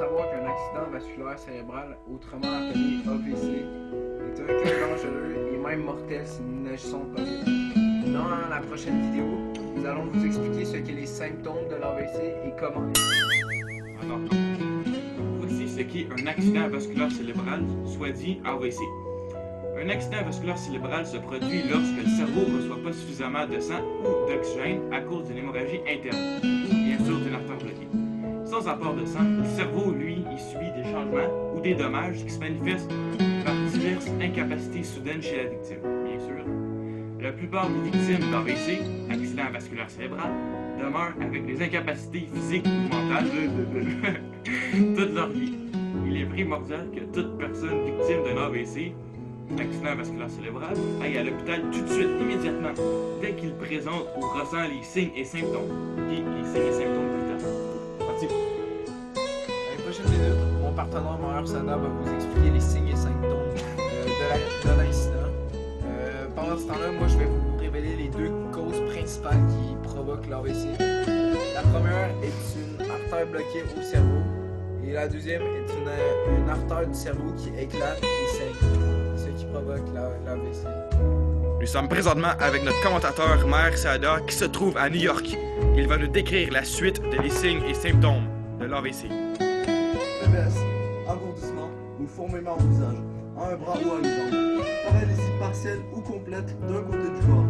savoir qu'un accident vasculaire cérébral, autrement appelé AVC, est un cas dangereux et même mortel si nous n'agissons pas vite. Dans la prochaine vidéo, nous allons vous expliquer ce qu'est les symptômes de l'AVC et comment les... Alors, voici ce qu'est un accident vasculaire cérébral, soit dit AVC. Un accident vasculaire cérébral se produit lorsque le cerveau ne reçoit pas suffisamment de sang ou d'oxygène à cause d'une hémorragie interne, bien sûr d'une artère bloquée. Sans apport de sang, le cerveau, lui, il subit des changements ou des dommages qui se manifestent par diverses incapacités soudaines chez la victime, bien sûr. La plupart des victimes d'AVC, accident vasculaire cérébral, demeurent avec des incapacités physiques ou mentales toute leur vie. Il est primordial que toute personne victime d'un AVC, accident vasculaire cérébral, aille à l'hôpital tout de suite, immédiatement, dès qu'il présente ou ressent les signes et symptômes. Et les signes et symptômes plus tard. Parti. Dans les prochaines minutes, mon partenaire Maher Sada va vous expliquer les signes et symptômes de l'incident. Pendant ce temps-là, moi je vais vous révéler les deux causes principales qui provoquent l'AVC. La première est une artère bloquée au cerveau et la deuxième est une artère du cerveau qui éclate et saigne, ce qui provoque l'AVC. Nous sommes présentement avec notre commentateur Maher Sada qui se trouve à New York. Il va nous décrire la suite des signes et symptômes de l'AVC. Faiblesse, engourdissement ou fourmillement au visage, à un bras ou à une jambe, paralysie partielle ou complète d'un côté du corps,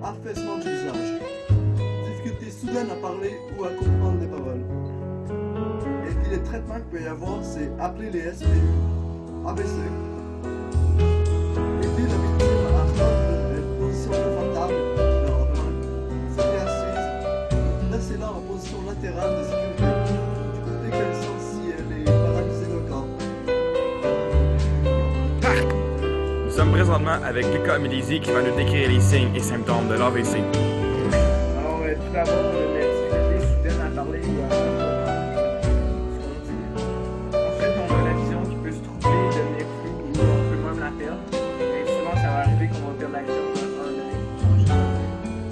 affaissement du visage, difficulté soudaine à parler ou à comprendre des paroles. Et puis les traitements qu'il peut y avoir, c'est appeler les SPU, AVC. Aider la victime à prendre une position confortable de lendemain, serrer assise, laissez-la en position latérale de sécurité, du côté qu'elle sent si elle est paralysée d'un corps. Nous sommes présentement avec Lucas Mélizy qui va nous décrire les signes et symptômes de l'AVC. Alors, tout d'abord, la difficulté soudaine à parler ou à comprendre ce qu'on dit. Ensuite, on a la vision qui peut se troubler, devenir floue ou on peut même la perdre. Et souvent, ça va arriver qu'on va perdre la vision dans un œil.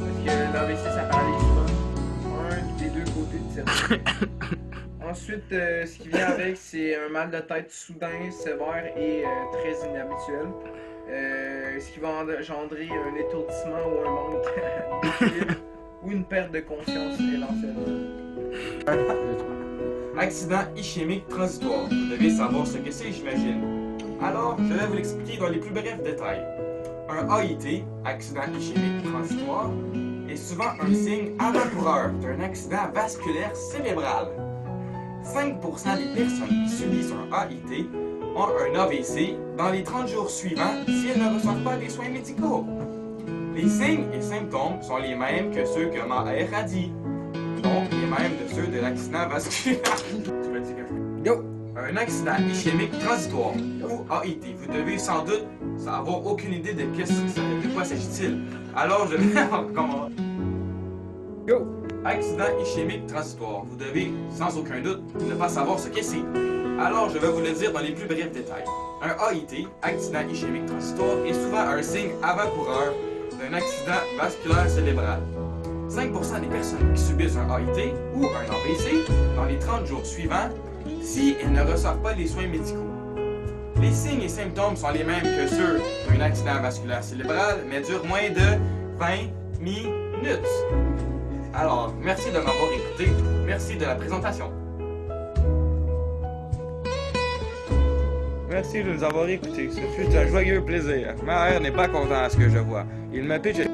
Parce que l'AVC, ça paralyse souvent un des deux côtés du cerveau. Ensuite, ce qui vient avec, c'est un mal de tête soudain, sévère et très inhabituel. Ce qui va engendrer un étourdissement ou un manque d'équilibre ou une perte de conscience éventuellement. Accident ischémique transitoire. Vous devez savoir ce que c'est, j'imagine. Alors, je vais vous l'expliquer dans les plus brefs détails. Un AIT, accident ischémique transitoire, est souvent un signe avant-coureur d'un accident vasculaire cérébral. 5% des personnes qui subissent un AIT ont un AVC dans les 30 jours suivants si elles ne reçoivent pas des soins médicaux. Les signes et symptômes sont les mêmes que ceux que Maher a dit, donc les mêmes de ceux de l'accident vasculaire. Yo! Un accident ischémique transitoire, ou AIT. Vous devez sans doute avoir aucune idée de quoi s'agit-il. Alors je vais recommencer. Go! Accident ischémique transitoire. Vous devez, sans aucun doute, ne pas savoir ce que c'est. Alors, je vais vous le dire dans les plus brefs détails. Un AIT, accident ischémique transitoire, est souvent un signe avant-coureur d'un accident vasculaire cérébral. 5% des personnes qui subissent un AIT ou un AVC dans les 30 jours suivants si elles ne reçoivent pas les soins médicaux. Les signes et symptômes sont les mêmes que ceux d'un accident vasculaire cérébral, mais durent moins de 20 minutes. Alors, merci de m'avoir écouté. Merci de la présentation. Merci de nous avoir écoutés. Ce fut un joyeux plaisir. Maher n'est pas content à ce que je vois. Il me pitche...